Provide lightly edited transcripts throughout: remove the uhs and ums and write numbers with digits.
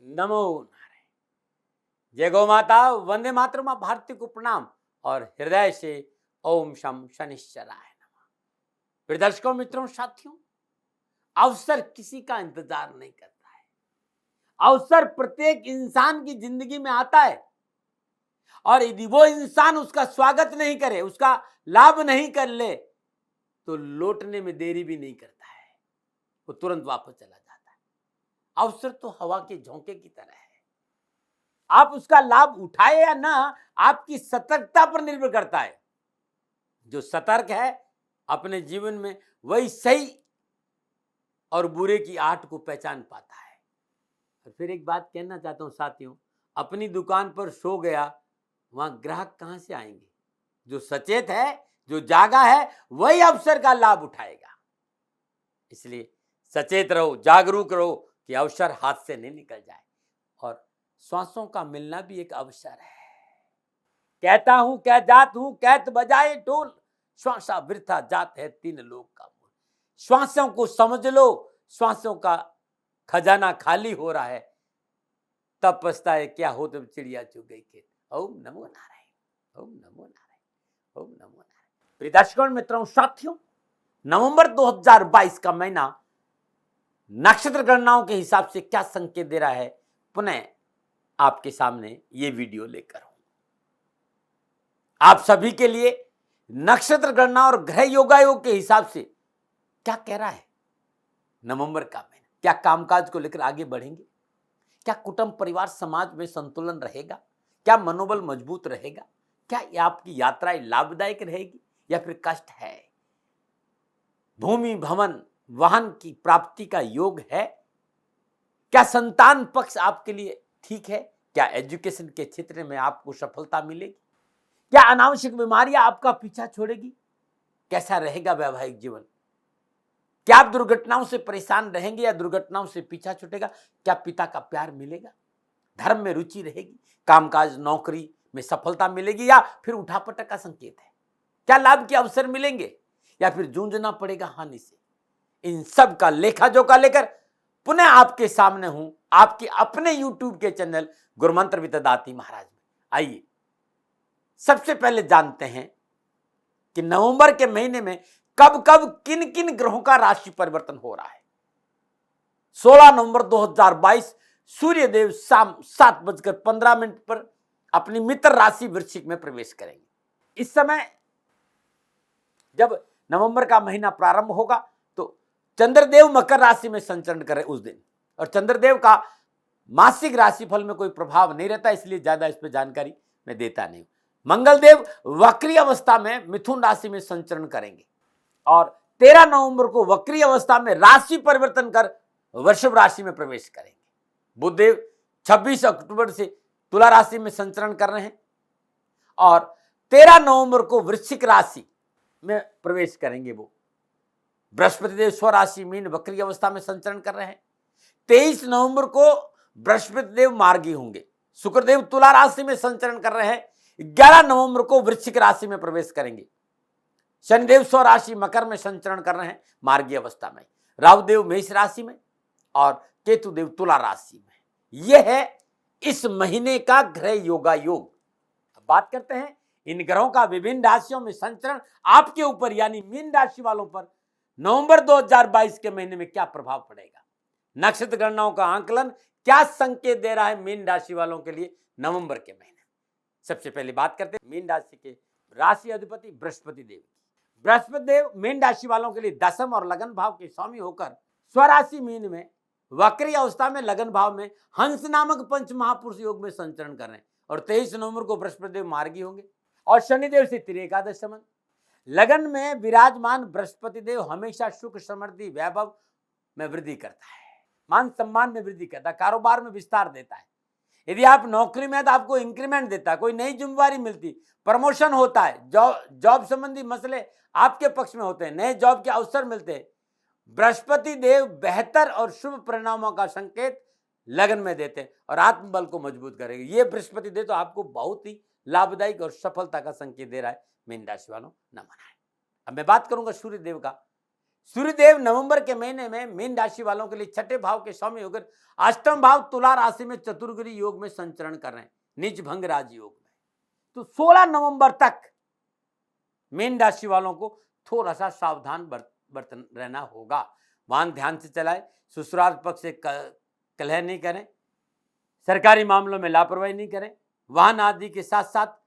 नमो नारायण। जय गौ माता, वंदे मातरम। मां भारती को प्रणाम और हृदय से ओम शम शनिश्चराय नमः। प्रिय दर्शकों, मित्रों, साथियों, अवसर किसी का इंतजार नहीं करता है। अवसर प्रत्येक इंसान की जिंदगी में आता है और यदि वो इंसान उसका स्वागत नहीं करे, उसका लाभ नहीं कर ले, तो लौटने में देरी भी नहीं करता है, वो तुरंत वापस चला जाता है। अवसर तो हवा के झोंके की तरह है। आप उसका लाभ उठाए या ना, आपकी सतर्कता पर निर्भर करता है। जो सतर्क है अपने जीवन में, वही सही और बुरे की आट को पहचान पाता है। और फिर एक बात कहना चाहता हूं साथियों, अपनी दुकान पर सो गया, वहां ग्राहक कहां से आएंगे? जो सचेत है, जो जागा है, वही अवसर का लाभ उठाएगा। इसलिए सचेत रहो, जागरूक रहो कि अवसर हाथ से नहीं निकल जाए। और श्वासों का मिलना भी एक अवसर है। कहता हूं कह जात हूं, कहत बजाए ढोल, श्वासा वृथा जात है तीन लोग का मूल। श्वासों को समझ लो, श्वासों का खजाना खाली हो रहा है, तब पछताए क्या हो तब चिड़िया चुग गई खेत। ओम नमो नारायण, ओम नमो नारायण, ओम नमो नारायण। प्रिय दर्शकों, मित्रों, साथियों, नवंबर 2022 का महीना नक्षत्र गणनाओं के हिसाब से क्या संकेत दे रहा है, पुनः आपके सामने ये वीडियो लेकर हूं। आप सभी के लिए नक्षत्र गणना और ग्रह योगायोग के हिसाब से क्या कह रहा है नवंबर का महीना? क्या कामकाज को लेकर आगे बढ़ेंगे? क्या कुटुंब, परिवार, समाज में संतुलन रहेगा? क्या मनोबल मजबूत रहेगा? क्या आपकी यात्राएं लाभदायक रहेगी या फिर कष्ट है? भूमि, भवन, वाहन की प्राप्ति का योग है? क्या संतान पक्ष आपके लिए ठीक है? क्या एजुकेशन के क्षेत्र में आपको सफलता मिलेगी? क्या अनावश्यक बीमारियां आपका पीछा छोड़ेगी? कैसा रहेगा वैवाहिक जीवन? क्या आप दुर्घटनाओं से परेशान रहेंगे या दुर्घटनाओं से पीछा छूटेगा? क्या पिता का प्यार मिलेगा? धर्म में रुचि रहेगी? कामकाज, नौकरी में सफलता मिलेगी या फिर उठापटक का संकेत है? क्या लाभ के अवसर मिलेंगे या फिर जूझना पड़ेगा हानि से? इन सब का लेखा जोखा लेकर पुनः आपके सामने हूं, आपके अपने YouTube के चैनल गुरुमंत्र विद्यादाती महाराज में। आइए सबसे पहले जानते हैं कि नवंबर के महीने में कब कब किन किन ग्रहों का राशि परिवर्तन हो रहा है। 16 नवंबर 2022 सूर्य देव शाम 7:15 पर अपनी मित्र राशि वृश्चिक में प्रवेश करेंगे। इस समय जब नवंबर का महीना प्रारंभ होगा तो चंद्रदेव मकर राशि में संचरण करें उस दिन, और चंद्रदेव का मासिक राशिफल में कोई प्रभाव नहीं रहता, इसलिए ज्यादा इस पर जानकारी मैं देता नहीं। मंगलदेव वक्री अवस्था में मिथुन राशि में संचरण करेंगे और 13 नवंबर को वक्री अवस्था में राशि परिवर्तन कर वृषभ राशि में प्रवेश करेंगे। बुधदेव 26 अक्टूबर से तुला राशि में संचरण कर रहे हैं और 13 नवंबर को वृश्चिक राशि में प्रवेश करेंगे। वो बृहस्पति देव स्वराशि मीन वक्री अवस्था में संचरण कर रहे हैं। 23 नवंबर को बृहस्पति देव मार्गी होंगे। शुक्रदेव तुला राशि में संचरण कर रहे हैं। 11 नवंबर को वृश्चिक राशि में प्रवेश करेंगे। शनिदेव स्वराशि मकर में संचरण कर रहे हैं मार्गी अवस्था में। राहुदेव मेष राशि में और केतुदेव तुला राशि में। यह है इस महीने का ग्रह योगा योग। अब बात करते हैं इन ग्रहों का विभिन्न राशियों में संचरण आपके ऊपर यानी मीन राशि वालों पर नवंबर 2022 के महीने में क्या प्रभाव पड़ेगा। नक्षत्र गणनाओं का आंकलन क्या संकेत दे रहा है मीन राशि वालों के लिए नवंबर के महीने। सबसे पहले बात करते हैं मीन राशि के राशि अधिपति बृहस्पति देव। बृहस्पति देव मीन राशि वालों के लिए दशम और लगन भाव के स्वामी होकर स्वराशि मीन में वक्री अवस्था में लगन भाव में हंस नामक पंच महापुरुष योग में संचरण कर रहे हैं और 23 नवंबर को बृहस्पति देव मार्गी होंगे और शनिदेव से त्रिएकादश संबंध। लगन में विराजमान बृहस्पति देव हमेशा सुख, समृद्धि, वैभव में वृद्धि करता है, मान सम्मान में वृद्धि करता है, कारोबार में विस्तार देता है। यदि आप नौकरी में तो आपको इंक्रीमेंट देता है, कोई नई जिम्मेवारी मिलती, प्रमोशन होता है, जॉब संबंधी मसले आपके पक्ष में होते हैं, नए जॉब के अवसर मिलते हैं। बृहस्पति देव बेहतर और शुभ परिणामों का संकेत लगन में देते हैं और आत्मबल को मजबूत करेंगे। ये बृहस्पति देव तो आपको बहुत ही लाभदायक और सफलता का संकेत दे रहा है मीन राशि वालों, नमन है। अब मैं बात करूंगा सूर्य देव का। सूर्यदेव नवंबर के महीने में मीन राशि वालों के लिए छठे भाव के स्वामी होकर अष्टम भाव तुला राशि में चतुर्ग्री योग में संचरण कर रहे हैं, नीच भंग राज योग में। तो 16 नवंबर तक मीन राशि वालों को थोड़ा सा सावधान बर्तन रहना होगा। वाहन ध्यान से चलाएं, ससुराल पक्ष से कलह नहीं करें, सरकारी मामलों में लापरवाही नहीं करें, वाहन आदि के साथ साथ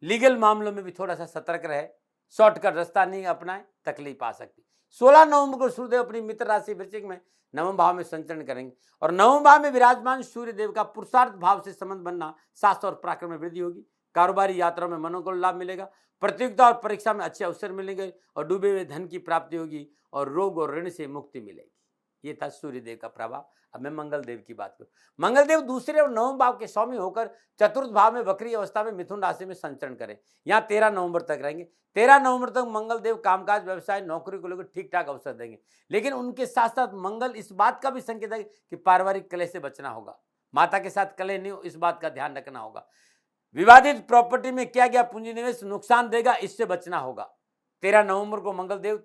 लीगल मामलों में भी थोड़ा सा सतर्क रहे, शॉर्टकट रास्ता नहीं अपनाएं, तकलीफ आ सकती। 16 नवंबर को सूर्यदेव अपनी मित्र राशि वृश्चिक में नवम भाव में संचरण करेंगे और नवम भाव में विराजमान सूर्यदेव का पुरुषार्थ भाव से संबंध बनना, साहस और पराक्रम में वृद्धि होगी। कारोबारी यात्रा में मनोबल लाभ मिलेगा, प्रतियोगिता और परीक्षा में अच्छे अवसर मिलेंगे और डूबे हुए धन की प्राप्ति होगी और रोग और ऋण से मुक्ति मिलेगी। ये था सूर्यदेव का प्रभाव। अब मैं मंगल देव की बात करूं। मंगल देव दूसरे और नवम भाव के स्वामी होकर चतुर्थ भाव में वक्री अवस्था में मिथुन राशि में संचरण करें। यहाँ 13 नवंबर तक रहेंगे। 13 नवंबर तक मंगल देव कामकाज, व्यवसाय, नौकरी को लेकर ठीक ठाक अवसर देंगे, लेकिन उनके साथ साथ मंगल इस बात का भी संकेत है कि पारिवारिक कलह से बचना होगा। माता के साथ कलह नहीं हो, इस बात का ध्यान रखना होगा। विवादित प्रॉपर्टी में किया गया पूंजी निवेश नुकसान देगा, इससे बचना होगा। 13 नवंबर को मंगल देव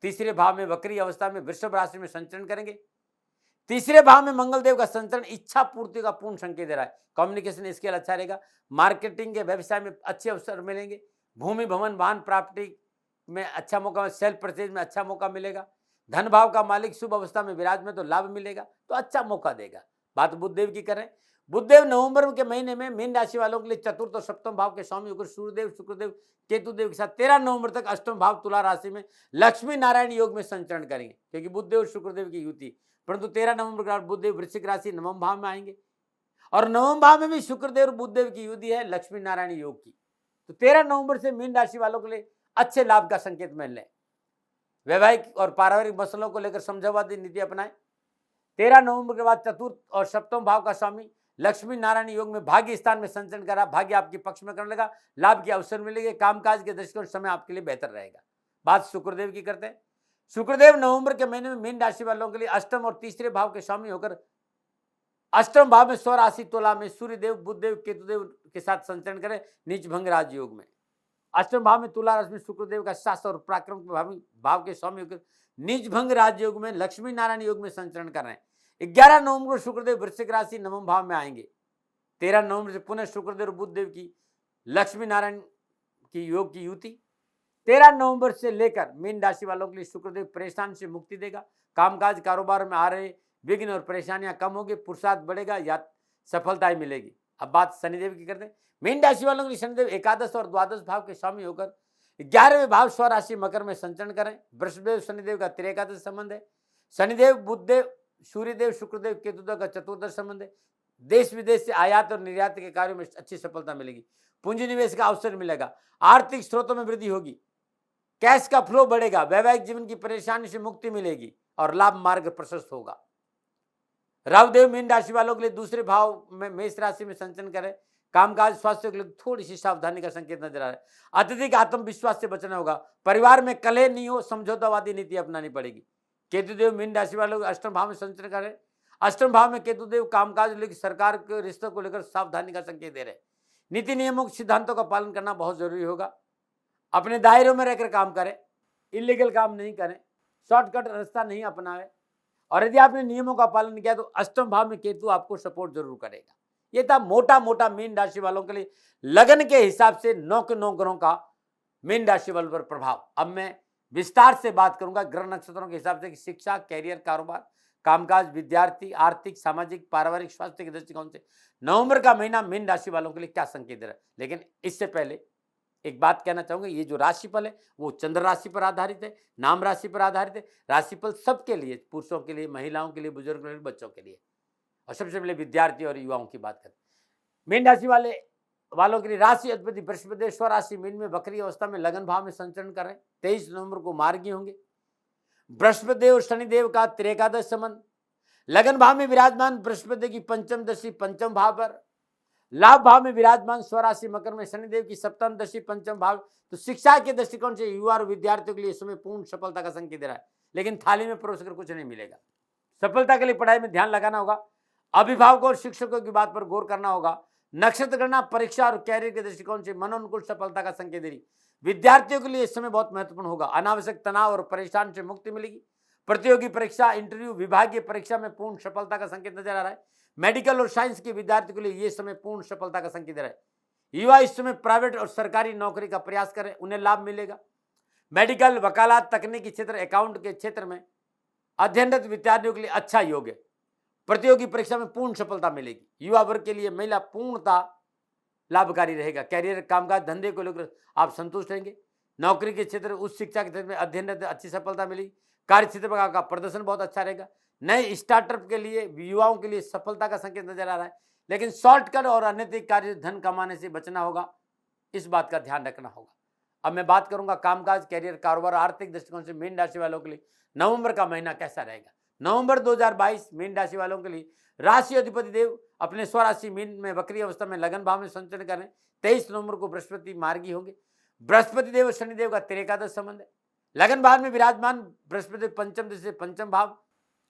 तीसरे भाव में वक्री अवस्था में वृषभ राशि में संचरण करेंगे। तीसरे भाव में मंगल देव का संचरण इच्छा पूर्ति का पूर्ण संकेत दे रहा है। कम्युनिकेशन स्किल अच्छा रहेगा, मार्केटिंग के व्यवसाय में अच्छे अवसर मिलेंगे, भूमि भवन वाहन प्राप्ति में अच्छा मौका, सेल्फ परचेज में अच्छा मौका मिलेगा। धन भाव का मालिक शुभ अवस्था में विराज में तो लाभ मिलेगा, तो अच्छा मौका देगा। बात बुधदेव की करें, बुधदेव नवंबर के महीने में मीन राशि वालों के लिए चतुर्थ और सप्तम भाव के स्वामी होकर सूर्यदेव, शुक्रदेव, केतुदेव के साथ 13 नवंबर तक अष्टम भाव तुला राशि में लक्ष्मी नारायण योग में संचरण करेंगे, क्योंकि बुधदेव शुक्रदेव की युति। परंतु 13 नवंबर के बाद बुधदेव वृश्चिक राशि नवम भाव में आएंगे और नवम भाव में भी शुक्रदेव और बुधदेव की युति है लक्ष्मी नारायण योग की। तो 13 नवंबर से मीन राशि वालों के लिए अच्छे लाभ का संकेत मिल रहे। वैवाहिक और पारिवारिक मसलों को लेकर समझौवादी नीति अपनाएं। 13 नवंबर के बाद चतुर्थ और सप्तम भाव का स्वामी लक्ष्मी नारायण योग में भाग्य स्थान में संचरण करा, भाग्य आपके पक्ष में करने लगा, लाभ के अवसर मिलेंगे, कामकाज के दृष्टिकोण समय आपके लिए बेहतर रहेगा। बात शुक्रदेव की करते हैं। शुक्रदेव नवंबर के महीने में मीन राशि वालों के लिए अष्टम और तीसरे भाव के स्वामी होकर अष्टम भाव में स्वराशि तुला में सूर्यदेव, बुधदेव, केतुदेव के साथ संचरण करें नीच भंग राज योग में। अष्टम भाव में तुला राशि में शुक्रदेव का शास्त्र और पराक्रम भाव के स्वामी होकर नीच भंग राज योग में लक्ष्मी नारायण योग में संचरण कर रहे हैं। 11 नवंबर को शुक्रदेव वृश्चिक राशि नवम भाव में आएंगे। 13 नवंबर से पुनः शुक्रदेव और बुधदेव की लक्ष्मी नारायण की योग की युति। 13 नवंबर से लेकर मीन राशि वालों के लिए शुक्रदेव परेशान से मुक्ति देगा, कामकाज कारोबार में आ रहे विघ्न और परेशानियां कम होगी, पुरुषार्थ बढ़ेगा या सफलताएं मिलेगी। अब बात शनिदेव की करते हैं। मीन राशि वालों के लिए शनिदेव एकादश और द्वादश भाव के स्वामी होकर 11वें भाव स्वराशि मकर में संचरण करें। वृषभदेव शनिदेव का त्रिएकादश संबंध है। शनिदेव, बुधदेव, सूर्यदेव, शुक्रदेव, केतुदेव का चतुर्दश संबंध है। देश विदेश से आयात और निर्यात के कार्यों में अच्छी सफलता मिलेगी, पूंजी निवेश का अवसर मिलेगा, आर्थिक स्रोतों में वृद्धि होगी, कैश का फ्लो बढ़ेगा, वैवाहिक जीवन की परेशानी से मुक्ति मिलेगी और लाभ मार्ग प्रशस्त होगा। राहुदेव मीन राशि वालों के लिए दूसरे भाव में मेष राशि में संचरण करें। कामकाज, स्वास्थ्य के लिए थोड़ी सी सावधानी का संकेत नजर आ रहा है। अत्यधिक आत्मविश्वास से बचना होगा, परिवार में कलह नहीं हो, समझौतावादी नीति अपनानी पड़ेगी। केतुदेव मीन राशि वालों को अष्टम भाव में संचरण करें। अष्टम भाव में केतुदेव कामकाज लेकर सरकार के रिश्तों को लेकर सावधानी का संकेत दे रहे। नीति नियमों सिद्धांतों का पालन करना बहुत जरूरी होगा। अपने दायरों में रहकर काम करें, इलीगल काम नहीं करें, शॉर्टकट रास्ता नहीं अपनाएं और यदि आपने नियमों का पालन किया तो अष्टम भाव में केतु आपको सपोर्ट जरूर करेगा। ये था मोटा मोटा मीन राशि वालों के लिए लगन के हिसाब से 9 के 9 ग्रहों का मीन राशि वालों पर प्रभाव। अब मैं विस्तार से बात करूंगा ग्रह नक्षत्रों के हिसाब से कि शिक्षा, कैरियर, कारोबार, कामकाज, विद्यार्थी, आर्थिक, सामाजिक, पारिवारिक, स्वास्थ्य के दृष्टिकोण से नवंबर का महीना मीन राशि वालों के लिए क्या संकेत दे रहा है। लेकिन इससे पहले एक बात कहना चाहूंगा, ये जो राशिफल है वो चंद्र राशि पर आधारित है, नाम राशि पर आधारित है। राशिफल सबके लिए, पुरुषों के लिए, महिलाओं के लिए, बुजुर्गों के लिए, बच्चों के लिए। और सबसे पहले विद्यार्थी और युवाओं की बात करें। मीन राशि वालों के लिए राशि अधिपति बृहस्पति स्वराशि मीन में वक्री अवस्था में लगन भाव में संचरण करें। 23 नवंबर को मार्गी होंगे। बृहस्पति और शनिदेव का त्रिएकादश संबंध, लगन भाव में विराजमान बृहस्पति की पंचम दशा पंचम भाव पर, लाभ भाव में विराजमान स्वराशि मकर में शनिदेव की सप्तम दशा पंचम भाव। तो शिक्षा के दृष्टिकोण से युवा और विद्यार्थियों के लिए समय पूर्ण सफलता का संकेत दे रहा है, लेकिन थाली में परोस कर कुछ नहीं मिलेगा। सफलता के लिए पढ़ाई में ध्यान लगाना होगा, अभिभावकों और शिक्षकों की बात पर गौर करना होगा। नक्षत्र गणना, परीक्षा और कैरियर के दृष्टिकोण से मनोनुकूल सफलता का संकेत दे रही। विद्यार्थियों के लिए इस समय बहुत महत्वपूर्ण होगा। अनावश्यक तनाव और परेशान से मुक्ति मिलेगी। प्रतियोगी परीक्षा, इंटरव्यू, विभागीय परीक्षा में पूर्ण सफलता का संकेत नजर आ रहा है। मेडिकल और साइंस के विद्यार्थियों के लिए यह समय पूर्ण सफलता का संकेत दे रहा है। युवा इस समय प्राइवेट और सरकारी नौकरी का प्रयास करें, उन्हें लाभ मिलेगा। मेडिकल, वकालत, तकनीकी क्षेत्र, अकाउंट के क्षेत्र में अध्ययनरत विद्यार्थियों के लिए अच्छा योग है। प्रतियोगी परीक्षा में पूर्ण सफलता मिलेगी। युवा वर्ग के लिए महिला पूर्णता लाभकारी रहेगा। कैरियर, कामकाज, धंधे को लेकर आप संतुष्ट रहेंगे। नौकरी के क्षेत्र, उच्च शिक्षा के क्षेत्र में अध्ययनरत अच्छी सफलता मिलेगी। कार्य क्षेत्र में आपका प्रदर्शन बहुत अच्छा रहेगा। नए स्टार्टअप के लिए, युवाओं के लिए सफलता का संकेत नजर आ रहा है। लेकिन शॉर्टकट और अनैतिक कार्य, धन कमाने से बचना होगा, इस बात का ध्यान रखना होगा। अब मैं बात करूंगा कामकाज, कैरियर, कारोबार, आर्थिक दृष्टिकोण से मीन राशि वालों के लिए नवंबर का महीना कैसा रहेगा। नवंबर 2022 मीन राशि वालों के लिए राशि अधिपति देव अपने स्वराशि मीन में वक्री अवस्था में लगन भाव में संचरण करें। 23 नवंबर को बृहस्पति मार्गी होंगे। बृहस्पति देव और शनिदेव का त्रिकादश संबंध है। लगन भाव में विराजमान बृहस्पति पंचम दृष्टि से पंचम भाव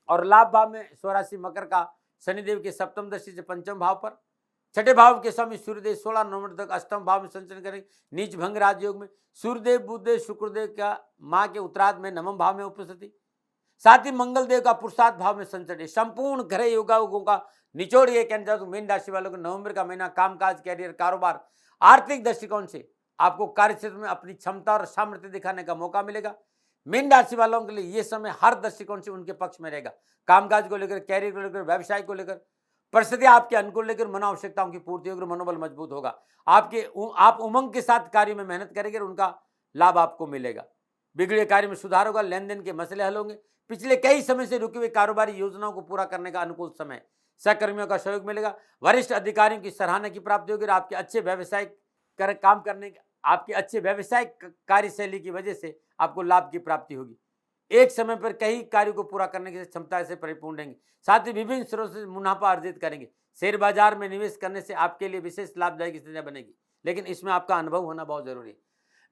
और लाभ भाव में स्वराशि मकर का शनिदेव के सप्तम दृष्टि से पंचम भाव पर। छठे भाव के स्वामी सूर्यदेव 16 नवंबर तक अष्टम भाव में संचरण करेंगे। नीच भंग राजयोग में सूर्यदेव, बुधदेव, शुक्रदेव का माह के उत्तरार्ध में नवम भाव में उपस्थिति। साथ ही मंगल देव का पुरुषार्थ भाव में संचरण। संपूर्ण ग्रह योगों का निचोड़ ये कहना चाहता हूं, मीन राशि वालों को नवंबर का महीना कामकाज, कैरियर, कारोबार, आर्थिक दृष्टिकोण से आपको कार्य क्षेत्र में अपनी क्षमता और सामर्थ्य दिखाने का मौका मिलेगा। मीन राशि वालों के लिए यह समय हर दृष्टिकोण से उनके पक्ष में रहेगा। कामकाज को लेकर, कैरियर को लेकर, व्यवसाय को लेकर परिस्थितियां आपके अनुकूल लेकर मनो आवश्यकताओं की पूर्ति होगी, मनोबल मजबूत होगा। आप उमंग के साथ कार्य में मेहनत करेंगे और उनका लाभ आपको मिलेगा। बिगड़े कार्य में सुधार होगा। लेन देन के मसले हल होंगे। पिछले कई समय से रुकी हुई कारोबारी योजनाओं को पूरा करने का अनुकूल समय। सहकर्मियों का सहयोग मिलेगा। वरिष्ठ अधिकारियों की सराहना की प्राप्ति होगी। आपके अच्छे व्यवसायिक काम करने, आपके अच्छे व्यवसायिक कार्यशैली की वजह से आपको लाभ की प्राप्ति होगी। एक समय पर कई कार्यों को पूरा करने की क्षमता से परिपूर्ण रहेंगे। साथ ही विभिन्न स्रोतों से मुनाफा अर्जित करेंगे। शेयर बाजार में निवेश करने से आपके लिए विशेष लाभदायक स्थितियां बनेगी, लेकिन इसमें आपका अनुभव होना बहुत जरूरी है।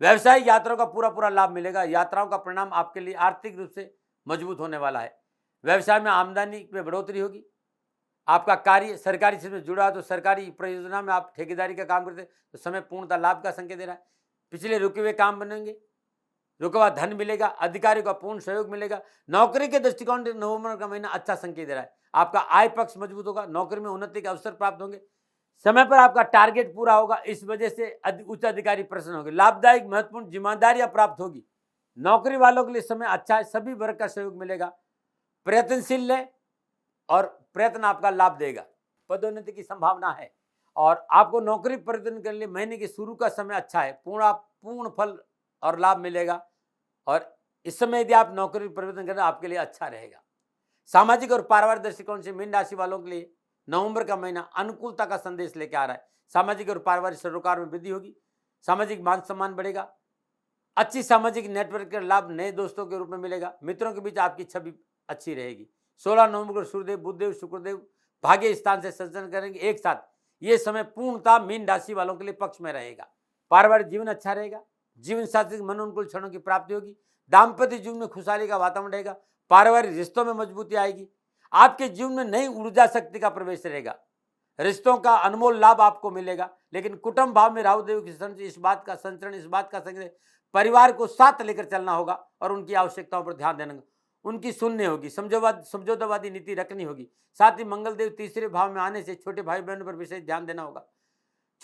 व्यवसायिक यात्राओं का पूरा लाभ मिलेगा। यात्राओं का परिणाम आपके लिए आर्थिक रूप से मजबूत होने वाला है। व्यवसाय में आमदनी में बढ़ोतरी होगी। आपका कार्य सरकारी क्षेत्र में जुड़ा है तो सरकारी परियोजना में आप ठेकेदारी का काम करते तो समय पूर्णतः लाभ का संकेत दे रहा है। पिछले रुके हुए काम बनेंगे। रुका हुआ धन मिलेगा। अधिकारियों का पूर्ण सहयोग मिलेगा। नौकरी के दृष्टिकोण से नवंबर का महीना अच्छा संकेत दे रहा है। आपका आय पक्ष मजबूत होगा। नौकरी में उन्नति के अवसर प्राप्त होंगे। समय पर आपका टारगेट पूरा होगा। इस वजह से उच्च अधिकारी प्रसन्न होंगे। लाभदायक महत्वपूर्ण जिम्मेदारियां प्राप्त होगी। नौकरी वालों के लिए समय अच्छा है। सभी वर्ग का सहयोग मिलेगा। प्रयत्नशील है और प्रयत्न आपका लाभ देगा। पदोन्नति की संभावना है और आपको नौकरी परिवर्तन करने के लिए महीने के शुरू का समय अच्छा है। पूर्ण फल और लाभ मिलेगा और इस समय यदि आप नौकरी परिवर्तन करें आपके लिए अच्छा रहेगा। सामाजिक और पारिवारिक दृष्टिकोण से मीन राशि वालों के लिए नवंबर का महीना अनुकूलता का संदेश लेकर आ रहा है। सामाजिक और पारिवारिक सरोकार में वृद्धि होगी। सामाजिक मान सम्मान बढ़ेगा। अच्छी सामाजिक नेटवर्क का लाभ नए दोस्तों के रूप में मिलेगा। मित्रों के बीच आपकी छवि अच्छी रहेगी। 16 नवंबर को सूर्यदेव, बुधदेव, शुक्रदेव भाग्य स्थान से संचरण करेंगे। एक साथ ये समय पूर्णतः मीन राशि वालों के लिए पक्ष में रहेगा। पारिवारिक जीवन अच्छा रहेगा। जीवन साथी के मनोनुकूल क्षणों की प्राप्ति होगी। दाम्पत्य जीवन में खुशहाली का वातावरण रहेगा। पारिवारिक रिश्तों में मजबूती आएगी। आपके जीवन में नई ऊर्जा शक्ति का प्रवेश रहेगा। रिश्तों का अनमोल लाभ आपको मिलेगा। लेकिन कुटुंब भाव में राहु देव की संचरण, इस बात का संकेत परिवार को साथ लेकर चलना होगा और उनकी आवश्यकताओं पर ध्यान देना, उनकी सुननी होगी। समझौतावादी नीति रखनी होगी। साथ ही मंगल देव तीसरे भाव में आने से छोटे भाई बहनों पर विशेष ध्यान देना होगा।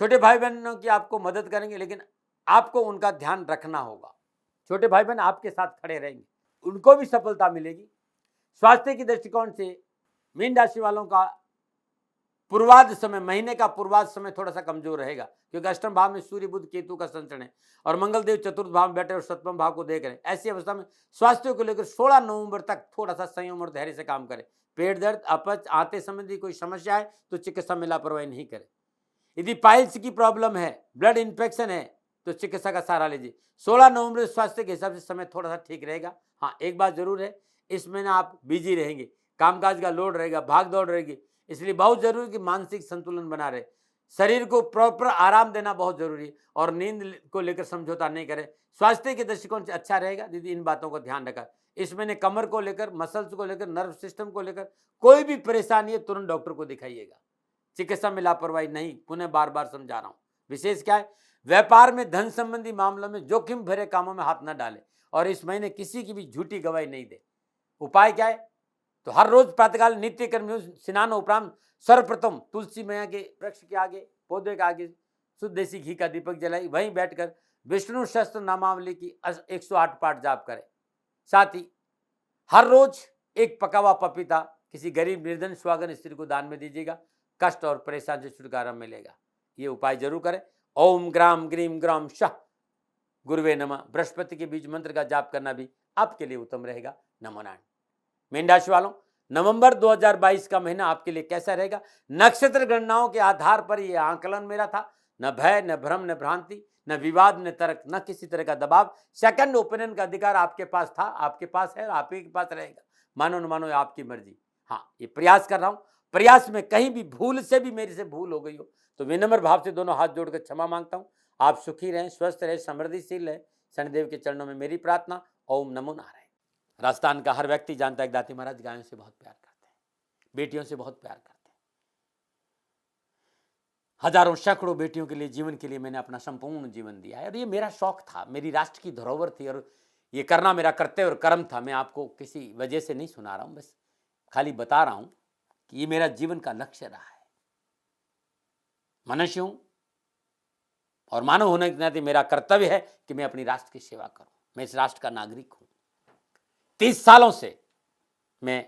छोटे भाई बहनों की आपको मदद करेंगे, लेकिन आपको उनका ध्यान रखना होगा। छोटे भाई बहन आपके साथ खड़े रहेंगे, उनको भी सफलता मिलेगी। स्वास्थ्य की दृष्टिकोण से मीन राशि वालों का पूर्वाध समय, महीने का पूर्वाध समय थोड़ा सा कमजोर रहेगा, क्योंकि अष्टम भाव में सूर्य, बुध, केतु का संचरण है और मंगल देव चतुर्थ भाव में बैठे और सप्तम भाव को देख रहे हैं। ऐसी अवस्था में स्वास्थ्य को लेकर 16 नवंबर तक थोड़ा सा संयम और धैर्य से काम करें। पेट दर्द, अपच, आंतें संबंधी कोई समस्या है तो चिकित्सा में लापरवाही नहीं करें। यदि पाइल्स की प्रॉब्लम है, ब्लड इन्फेक्शन है तो चिकित्सा का सहारा लीजिए। 16 नवंबर स्वास्थ्य के हिसाब से समय थोड़ा सा ठीक रहेगा। हाँ, एक बात जरूर है, इस महीने आप बिजी रहेंगे, कामकाज का लोड रहेगा, भाग दौड़ रहेगी, इसलिए बहुत जरूरी कि मानसिक संतुलन बना रहे। शरीर को प्रॉपर आराम देना बहुत जरूरी है और नींद को लेकर समझौता नहीं करें। स्वास्थ्य के दृष्टिकोण से अच्छा रहेगा यदि इन बातों का ध्यान रखा। इस महीने कमर को लेकर, मसल्स को लेकर, नर्व सिस्टम को लेकर कोई भी परेशानी है तुरंत डॉक्टर को दिखाइएगा। चिकित्सा में लापरवाही नहीं, पुनः बार बार समझा रहा हूं। विशेष क्या है, व्यापार में धन संबंधी मामलों में जोखिम भरे कामों में हाथ न डाले और इस महीने किसी की भी झूठी गवाही नहीं दे। उपाय क्या है? तो हर रोज प्रातःकाल नित्य कर्म स्नान उपरांत सर्वप्रथम तुलसी मैया के वृक्ष के आगे, पौधे के आगे शुद्ध देसी घी का दीपक जलाई, वहीं बैठकर विष्णु सहस्त्र नामावली की 108 पाठ जाप करें। साथ ही हर रोज एक पका हुआ पपीता किसी गरीब निर्धन स्वागन स्त्री को दान में दीजिएगा। कष्ट और परेशान से छुटकारा मिलेगा। ये उपाय जरूर करें। ओम ग्राम ग्रीम ग्राम शाह गुरुवे नमः। बृहस्पति के बीज मंत्र का जाप करना भी आपके लिए उत्तम रहेगा। नमो नारायण। मीन राशि वालों, नवंबर 2022 का महीना आपके लिए कैसा रहेगा? नक्षत्र गणनाओं के आधार पर यह आंकलन मेरा था। न भय, न भ्रम, न भ्रांति, न विवाद, न तर्क, न किसी तरह का दबाव। सेकंड ओपिनियन का अधिकार आपके पास था, आपके पास है और आप ही के पास रहेगा। मानो न मानो आपकी मर्जी। हाँ, ये प्रयास कर रहा हूं। प्रयास में कहीं भी भूल से भी मेरे से भूल हो गई हो तो विनम्र भाव से दोनों हाथ जोड़कर क्षमा मांगता हूं। आप सुखी रहें, स्वस्थ रहें, समृद्धिशील रहें। शनिदेव के चरणों में मेरी प्रार्थना। ओम नमो नारायण। राजस्थान का हर व्यक्ति जानता है दाती महाराज गायों से बहुत प्यार करते हैं, बेटियों से बहुत प्यार करते हैं। हजारों सैकड़ों बेटियों के लिए, जीवन के लिए मैंने अपना संपूर्ण जीवन दिया है और ये मेरा शौक था, मेरी राष्ट्र की धरोहर थी और ये करना मेरा कर्तव्य और कर्म था। मैं आपको किसी वजह से नहीं सुना रहा हूं, बस खाली बता रहा हूं कि ये मेरा जीवन का लक्ष्य रहा है। मनुष्य हूं और मानव होने के नाते मेरा कर्तव्य है कि मैं अपनी राष्ट्र की सेवा करूं। मैं इस राष्ट्र का नागरिक हूं। 30 सालों से मैं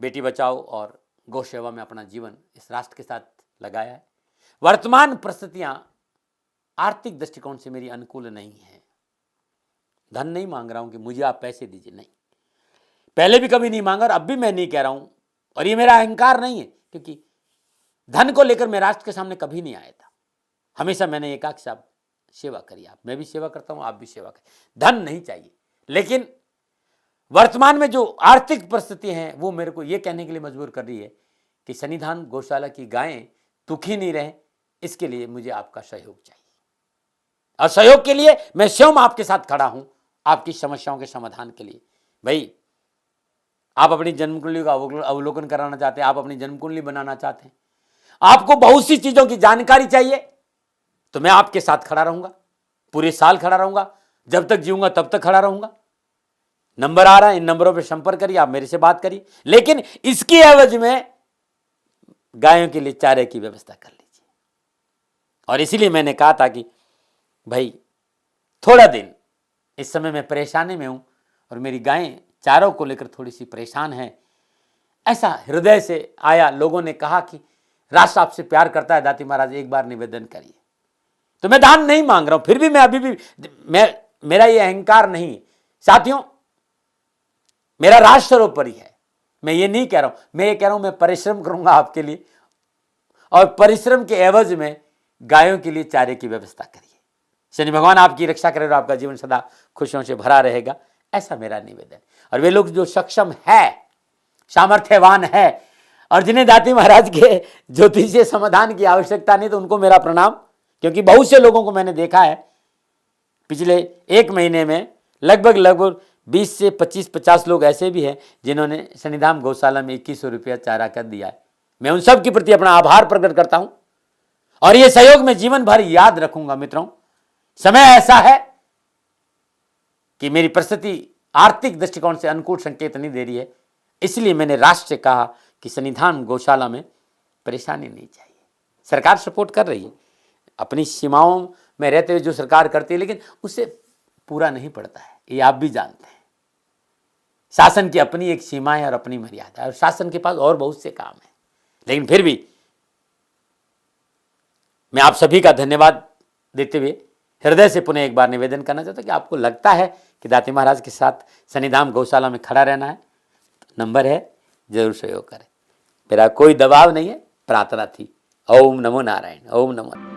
बेटी बचाओ और गौ सेवा में अपना जीवन इस राष्ट्र के साथ लगाया है। वर्तमान परिस्थितियां आर्थिक दृष्टिकोण से मेरी अनुकूल नहीं है। धन नहीं मांग रहा हूं कि मुझे आप पैसे दीजिए, नहीं, पहले भी कभी नहीं मांगा और अब भी मैं नहीं कह रहा हूं और ये मेरा अहंकार नहीं है, क्योंकि धन को लेकर मैं राष्ट्र के सामने कभी नहीं आया था। हमेशा मैंने ये कहा कि साहब सेवा करिए, आप, मैं भी सेवा करता हूं, आप भी सेवा करें, धन नहीं चाहिए। लेकिन वर्तमान में जो आर्थिक परिस्थिति है वो मेरे को ये कहने के लिए मजबूर कर रही है कि सन्निधान गौशाला की गायें दुखी नहीं रहें, इसके लिए मुझे आपका सहयोग चाहिए और सहयोग के लिए मैं स्वयं आपके साथ खड़ा हूं, आपकी समस्याओं के समाधान के लिए। भाई, आप अपनी जन्म कुंडली का अवलोकन कराना चाहते हैं, आप अपनी जन्म कुंडली बनाना चाहते हैं, आपको बहुत सी चीजों की जानकारी चाहिए, तो मैं आपके साथ खड़ा रहूंगा, पूरे साल खड़ा रहूंगा, जब तक जीऊंगा तब तक खड़ा रहूंगा। नंबर आ रहा है, इन नंबरों पर संपर्क करिए, आप मेरे से बात करिए, लेकिन इसकी एवज में गायों के लिए चारे की व्यवस्था कर लीजिए। और इसीलिए मैंने कहा था कि भाई थोड़ा दिन इस समय मैं परेशानी में हूं और मेरी गायें चारों को लेकर थोड़ी सी परेशान है। ऐसा हृदय से आया, लोगों ने कहा कि राष्ट्र आपसे प्यार करता है दाती महाराज, एक बार निवेदन करिए। तो मैं दान नहीं मांग रहा हूं, फिर भी मैं अभी भी मेरा ये अहंकार नहीं। साथियों, मेरा राष्ट्र सर्वोपरि है। मैं ये नहीं कह रहा हूं, मैं ये कह रहा हूं मैं परिश्रम करूंगा आपके लिए और परिश्रम के एवज में गायों के लिए चारे की व्यवस्था करिए। शनि भगवान आपकी रक्षा करे और आपका जीवन सदा खुशियों से भरा रहेगा, ऐसा मेरा निवेदन। और वे लोग जो सक्षम है, सामर्थ्यवान है और जिन्हें दाती महाराज के ज्योतिषीय समाधान की आवश्यकता नहीं, तो उनको मेरा प्रणाम, क्योंकि बहुत से लोगों को मैंने देखा है पिछले 1 महीने में लगभग 20 से 25-50 लोग ऐसे भी हैं जिन्होंने सन्निधान गौशाला में 2100 रुपया चारा कर दिया है। मैं उन सब के प्रति अपना आभार प्रकट करता हूं और यह सहयोग मैं जीवन भर याद रखूंगा। मित्रों, समय ऐसा है कि मेरी परिस्थिति आर्थिक दृष्टिकोण से अनुकूल संकेत नहीं दे रही है, इसलिए मैंने राष्ट्र से कहा कि सन्निधान गौशाला में परेशानी नहीं चाहिए। सरकार सपोर्ट कर रही है, अपनी सीमाओं में रहते हुए जो सरकार करती है, लेकिन उससे पूरा नहीं पड़ता है, ये आप भी जानते हैं। शासन की अपनी एक सीमा है और अपनी मर्यादा है और शासन के पास और बहुत से काम है। लेकिन फिर भी मैं आप सभी का धन्यवाद देते हुए हृदय से पुनः एक बार निवेदन करना चाहता हूं कि आपको लगता है कि दाती महाराज के साथ सन्निधान गौशाला में खड़ा रहना है, तो नंबर है, जरूर सहयोग करें। मेरा कोई दबाव नहीं है, प्रार्थना थी। ओम नमो नारायण। ओम नमो।